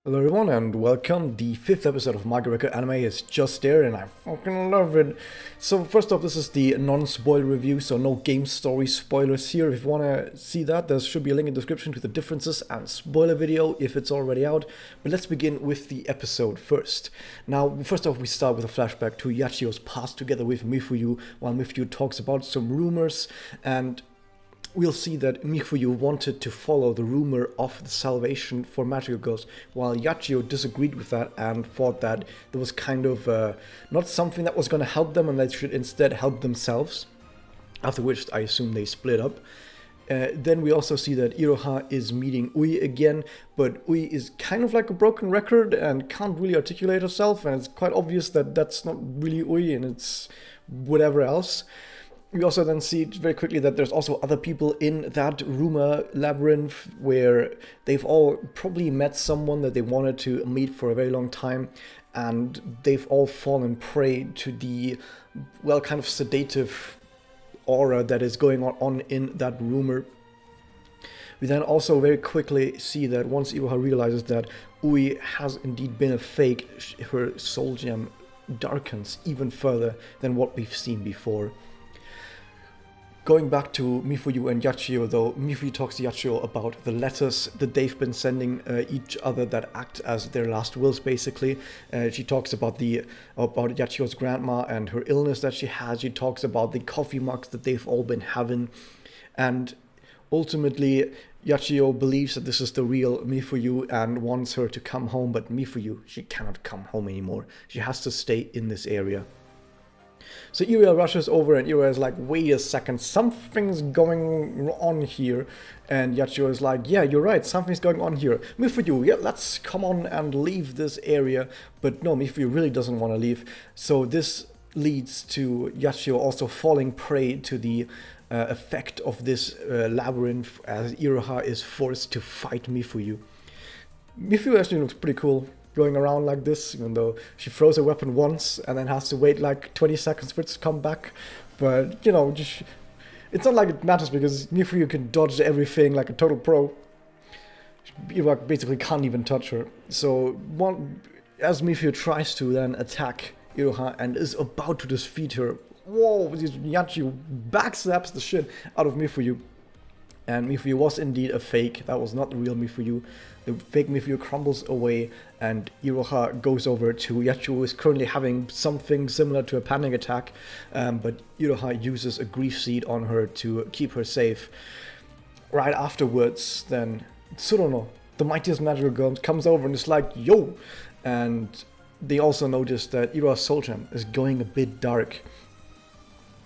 Hello everyone and welcome. The fifth episode of Magia Anime is just there and I fucking love it. So first off, this is the non-spoiler review, so no game story spoilers here. If you want to see that, there should be a link in the description to the differences and spoiler video if it's already out. But let's begin with the episode first. Now, first off, we start with a flashback to Yachio's past together with Mifuyu, while Mifuyu talks about some rumors, and we'll see that Mifuyu wanted to follow the rumor of the salvation for magical girls, while Yachio disagreed with that and thought that there was kind of not something that was going to help them and they should instead help themselves, after which I assume they split up. Then we also see that Iroha is meeting Ui again, but Ui is kind of like a broken record and can't really articulate herself, and it's quite obvious that that's not really Ui and it's whatever else. We also then see very quickly that there's also other people in that rumor labyrinth where they've all probably met someone that they wanted to meet for a very long time, and they've all fallen prey to the, well, kind of sedative aura that is going on in that rumor. We then also very quickly see that once Iroha realizes that Ui has indeed been a fake, her soul gem darkens even further than what we've seen before. Going back to Mifuyu and Yachio, though, Mifuyu talks to Yachio about the letters that they've been sending each other that act as their last wills, basically. She talks about Yachio's grandma and her illness that she has. She talks about the coffee mugs that they've all been having. And ultimately, Yachio believes that this is the real Mifuyu and wants her to come home, but Mifuyu, she cannot come home anymore. She has to stay in this area. So Iria rushes over and Iria is like, wait a second, something's going on here. And Yachio is like, yeah, you're right, something's going on here. Mifuyu, yeah, let's come on and leave this area. But no, Mifuyu really doesn't want to leave. So this leads to Yachio also falling prey to the effect of this labyrinth as Iroha is forced to fight Mifuyu. Mifuyu actually looks pretty cool going around like this, even though she throws a weapon once and then has to wait like 20 seconds for it to come back. But, you know, just, it's not like it matters because Mifuyu can dodge everything like a total pro. Iroha basically can't even touch her. So, as Mifuyu tries to then attack Iroha and is about to defeat her, whoa, Yachi backstabs the shit out of Mifuyu. And Mifuyu was indeed a fake. That was not the real Mifuyu. The fake Mifuyu crumbles away, and Iroha goes over to Yachio, who is currently having something similar to a panic attack. But Iroha uses a grief seed on her to keep her safe. Right afterwards, then Tsuruno, the mightiest magical girl, comes over and is like, yo! And they also notice that Iroha's soul gem is going a bit dark.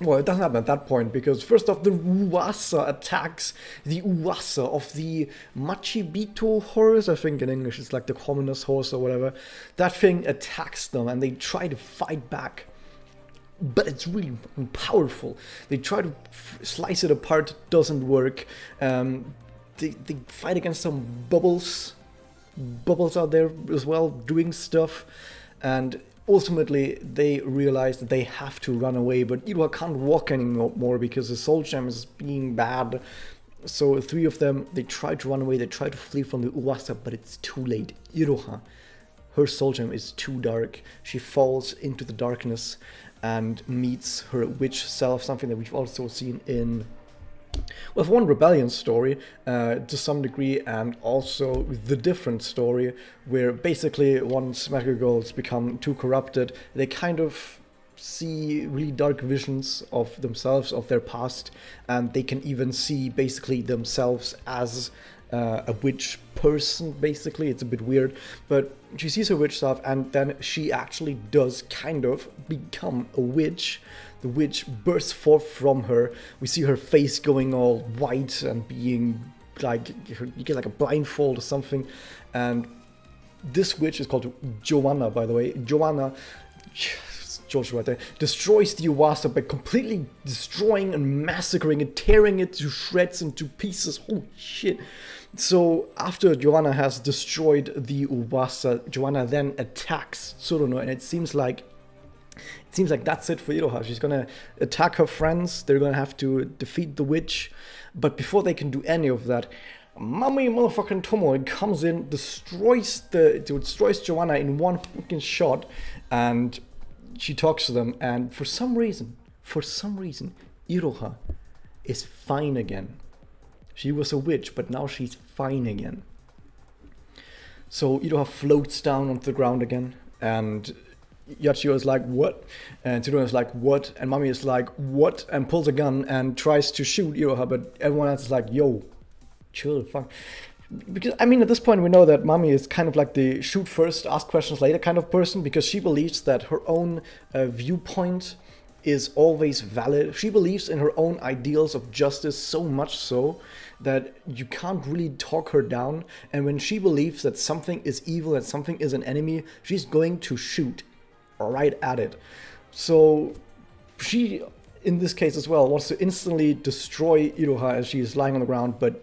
Well, it doesn't happen at that point, because first off, the Uwasa attacks the Uwasa of the Machibito horse, I think in English it's like the commonest horse or whatever. That thing attacks them and they try to fight back. But it's really powerful. They try to slice it apart, it doesn't work. They fight against some bubbles out there as well, doing stuff. And ultimately, they realize that they have to run away, but Iroha can't walk anymore because the soul gem is being bad. So three of them, they try to run away, they try to flee from the Uwasa, but it's too late. Iroha, her soul gem is too dark. She falls into the darkness and meets her witch self, something that we've also seen in one rebellion story to some degree, and also the different story where basically once magical girls become too corrupted, they kind of see really dark visions of themselves, of their past, and they can even see basically themselves as a witch person, basically. It's a bit weird, but she sees her witch self and then she actually does kind of become a witch. The witch bursts forth from her. We see her face going all white and being like, you get like a blindfold or something. And this witch is called Joanna, by the way. Joanna, George right there, destroys the Uwasa by completely destroying and massacring it, tearing it to shreds and to pieces. Holy shit. So after Joanna has destroyed the Uwasa, Joanna then attacks Tsuruno, and it seems like that's it for Iroha. She's gonna attack her friends. They're gonna have to defeat the witch. But before they can do any of that, Mummy motherfucking Tomoe comes in, destroys Joanna in one fucking shot, and she talks to them, and for some reason, Iroha is fine again. She was a witch, but now she's fine again. So Iroha floats down onto the ground again, and Yachio is like, what? And Tsuruno is like, what? And Mami is like, what? And pulls a gun and tries to shoot Iroha, but everyone else is like, yo, chill, fuck. Because, I mean, at this point we know that Mami is kind of like the shoot first, ask questions later kind of person, because she believes that her own viewpoint is always valid. She believes in her own ideals of justice so much so that you can't really talk her down. And when she believes that something is evil and something is an enemy, she's going to shoot right at it. So she, in this case as well, wants to instantly destroy Iroha as she is lying on the ground, but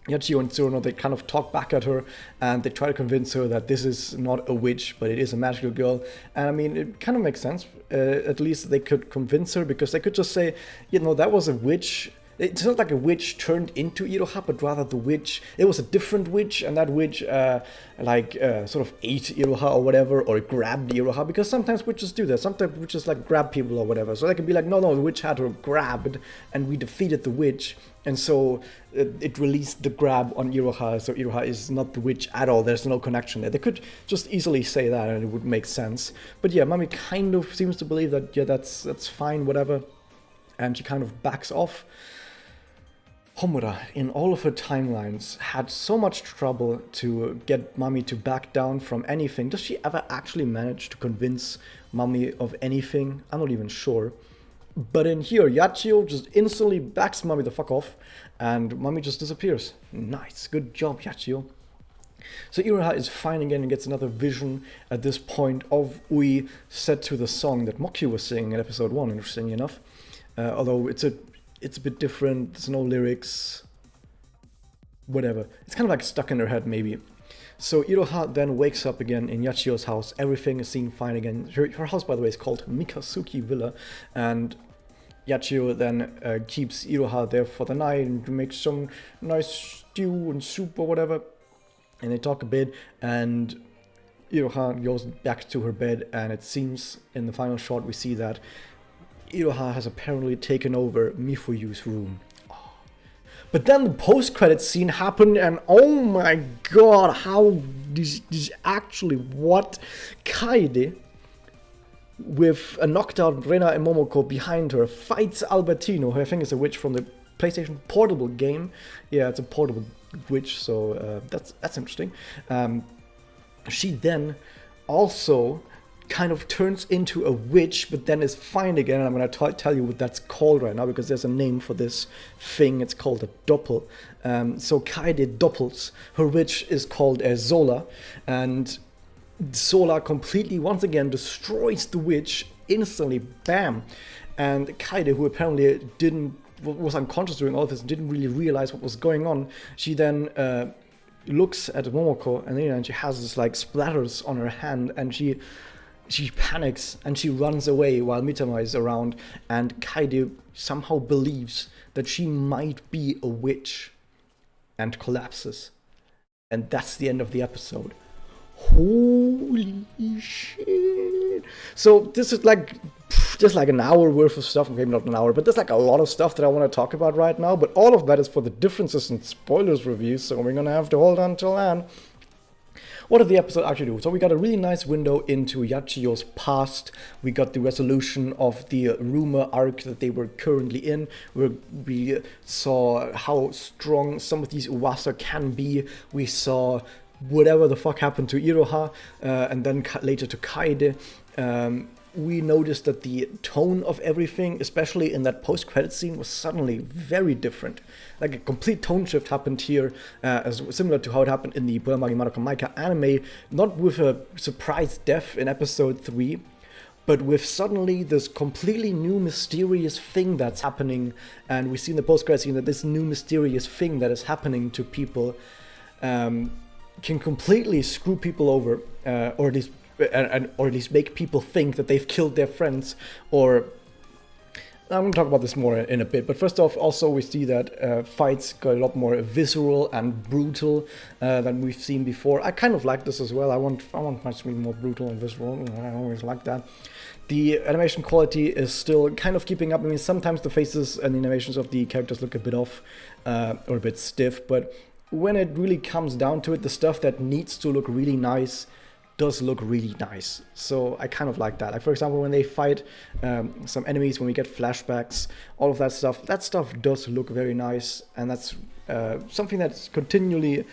Yachio and Tsuruno, they kind of talk back at her and they try to convince her that this is not a witch, but it is a magical girl. And I mean, it kind of makes sense. At least they could convince her, because they could just say, you know, that was a witch. It's not like a witch turned into Iroha, but rather the witch, it was a different witch, and that witch sort of ate Iroha or whatever, or grabbed Iroha, because sometimes witches do that. Sometimes witches like grab people or whatever. So they can be like, no, the witch had her grabbed, and we defeated the witch, and so it released the grab on Iroha, so Iroha is not the witch at all. There's no connection there. They could just easily say that, and it would make sense. But yeah, Mami kind of seems to believe that, yeah, that's fine, whatever, and she kind of backs off. Homura, in all of her timelines, had so much trouble to get Mami to back down from anything. Does she ever actually manage to convince Mami of anything? I'm not even sure. But in here, Yachio just instantly backs Mami the fuck off, and Mami just disappears. Nice, good job, Yachio. So Iroha is fine again and gets another vision at this point of Ui set to the song that Mokyu was singing in episode 1, interestingly enough. Although it's a bit different, there's no lyrics, whatever. It's kind of like stuck in her head, maybe. So Iroha then wakes up again in Yachio's house. Everything is seen fine again. Her house, by the way, is called Mikasuki Villa, and Yachio then keeps Iroha there for the night and makes some nice stew and soup or whatever. And they talk a bit, and Iroha goes back to her bed, and it seems in the final shot we see that Iroha has apparently taken over Mifuyu's room. Oh. But then the post-credit scene happened, and oh my god, how this actually what? Kaede, with a knocked out Rena and Momoko behind her, fights Albertino, who I think is a witch from the PlayStation Portable game. Yeah, it's a portable witch, so that's interesting. She then also kind of turns into a witch, but then is fine again, and I'm going to tell you what that's called right now, because there's a name for this thing. It's called a doppel. So Kaede doppels. Her witch is called Zola, and Zola completely, once again, destroys the witch instantly, bam. And Kaede, who apparently was unconscious during all of this, didn't really realize what was going on, she then looks at Momoko, and then she has this like splatters on her hand, and she panics and she runs away while Mitama is around, and Kaede somehow believes that she might be a witch and collapses. And that's the end of the episode. Holy shit. So this is like just like an hour worth of stuff, maybe not an hour, but there's like a lot of stuff that I want to talk about right now, but all of that is for the differences and spoilers reviews, so we're gonna have to hold on till then. What did the episode actually do? So we got a really nice window into Yachio's past. We got the resolution of the rumor arc that they were currently in, where we saw how strong some of these Uwasa can be. We saw whatever the fuck happened to Iroha, and then later to Kaede. We noticed that the tone of everything, especially in that post-credit scene, was suddenly very different. Like a complete tone shift happened here, as similar to how it happened in the Buramagi Madoka Maika anime, not with a surprise death in episode 3, but with suddenly this completely new mysterious thing that's happening, and we see in the post-credit scene that this new mysterious thing that is happening to people can completely screw people over, or at least make people think that they've killed their friends, or I'm going to talk about this more in a bit, but first off, also we see that fights got a lot more visceral and brutal than we've seen before. I kind of like this as well. I want much to be more brutal and visceral. I always like that. The animation quality is still kind of keeping up. I mean, sometimes the faces and the animations of the characters look a bit off or a bit stiff, but when it really comes down to it, the stuff that needs to look really nice does look really nice. So I kind of like that. Like, for example, when they fight some enemies, when we get flashbacks, all of that stuff does look very nice, and that's something that's continually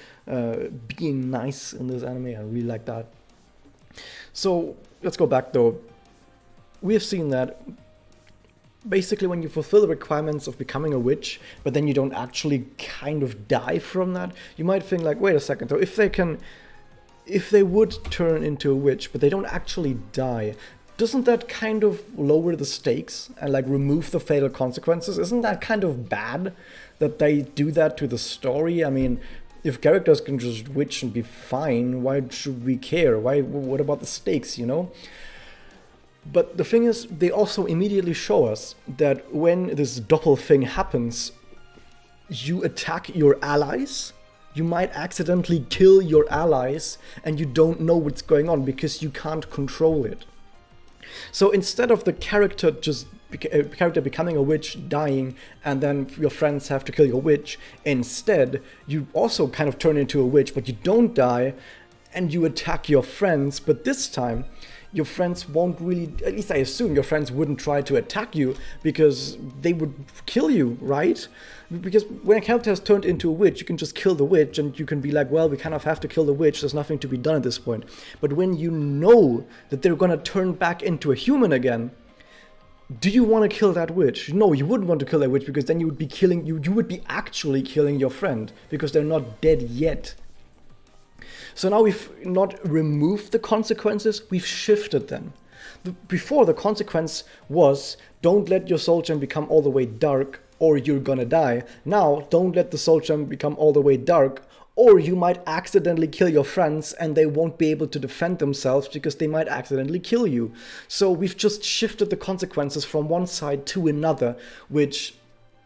being nice in this anime. I really like that. So let's go back though. We have seen that basically when you fulfill the requirements of becoming a witch, but then you don't actually kind of die from that, you might think like, wait a second, though, if they would turn into a witch, but they don't actually die, doesn't that kind of lower the stakes and like remove the fatal consequences? Isn't that kind of bad that they do that to the story? I mean, if characters can just witch and be fine, why should we care? What about the stakes, you know? But the thing is, they also immediately show us that when this doppel thing happens, you attack your allies, you might accidentally kill your allies, and you don't know what's going on because you can't control it. So instead of the character becoming a witch, dying, and then your friends have to kill your witch, instead you also kind of turn into a witch, but you don't die, and you attack your friends, but this time your friends won't really, at least I assume your friends wouldn't try to attack you because they would kill you, right? Because when a character has turned into a witch, you can just kill the witch and you can be like, well, we kind of have to kill the witch, there's nothing to be done at this point. But when you know that they're gonna turn back into a human again, do you want to kill that witch? No, you wouldn't want to kill that witch because then you would be killing, you would be actually killing your friend because they're not dead yet. So now we've not removed the consequences, we've shifted them. Before, the consequence was, don't let your soul gem become all the way dark or you're gonna die. Now, don't let the soul gem become all the way dark or you might accidentally kill your friends and they won't be able to defend themselves because they might accidentally kill you. So we've just shifted the consequences from one side to another, which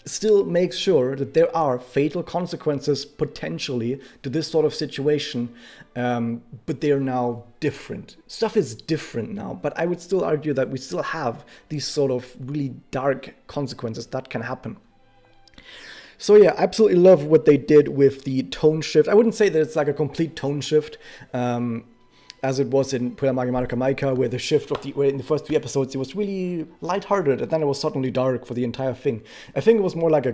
still makes sure that there are fatal consequences potentially to this sort of situation, but they're now different. Stuff is different now, but I would still argue that we still have these sort of really dark consequences that can happen. So yeah, absolutely love what they did with the tone shift. I wouldn't say that it's like a complete tone shift, as it was in Magia Maika, where the shift of where in the first 3 episodes it was really lighthearted and then it was suddenly dark for the entire thing. I think it was more like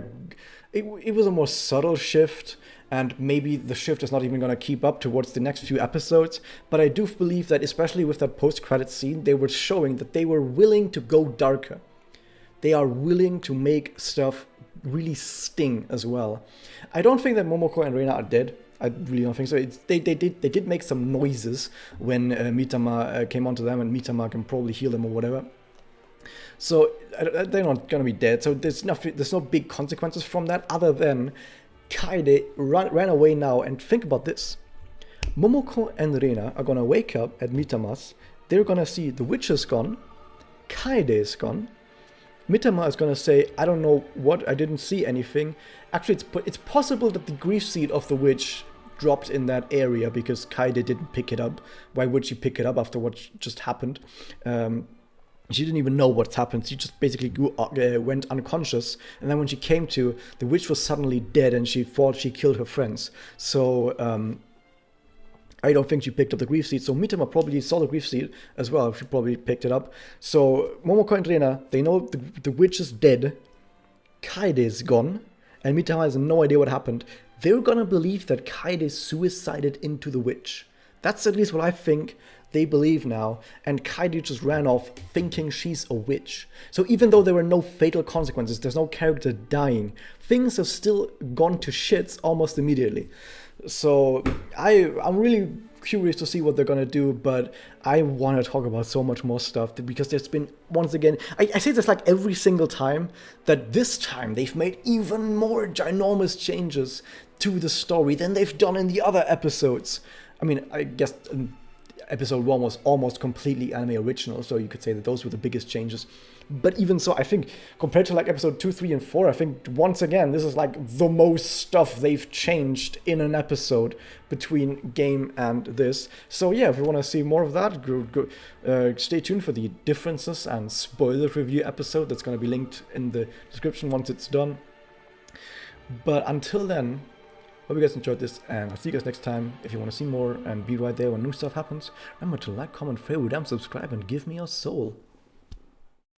it was a more subtle shift, and maybe the shift is not even going to keep up towards the next few episodes, but I do believe that especially with that post-credit scene, they were showing that they were willing to go darker. They are willing to make stuff really sting as well. I don't think that Momoko and Reina are dead. I really don't think so. They did make some noises when Mitama came onto them, and Mitama can probably heal them or whatever. So they're not gonna be dead. So there's no big consequences from that, other than Kaede ran away now. And think about this: Momoko and Reina are gonna wake up at Mitama's. They're gonna see the witch is gone, Kaede is gone. Mitama is gonna say, I don't know what, I didn't see anything. Actually, it's possible that the grief seed of the witch dropped in that area because Kaede didn't pick it up. Why would she pick it up after what just happened? She didn't even know what's happened. She just basically went unconscious, and then when she came to, the witch was suddenly dead and she thought she killed her friends. So I don't think she picked up the grief seed. So Mitama probably saw the grief seed as well. She probably picked it up. So Momoko and Reina, they know the witch is dead, Kaede is gone, and Mitama has no idea what happened. They're gonna believe that Kaede suicided into the witch. That's at least what I think they believe now, and Kaede just ran off thinking she's a witch. So even though there were no fatal consequences, there's no character dying, things have still gone to shits almost immediately. So I'm really curious to see what they're gonna do, but I want to talk about so much more stuff because there's been, once again, I say this like every single time, that this time they've made even more ginormous changes to the story than they've done in the other episodes. I mean, I guess episode 1 was almost completely anime original, so you could say that those were the biggest changes. But even so, I think compared to like episode 2, 3, and 4, I think once again this is like the most stuff they've changed in an episode between game and this. So yeah, if you want to see more of that, stay tuned for the differences and spoiler review episode that's going to be linked in the description once it's done. But until then, hope you guys enjoyed this, and I'll see you guys next time. If you want to see more and be right there when new stuff happens, remember to like, comment, favorite, and subscribe, and give me your soul.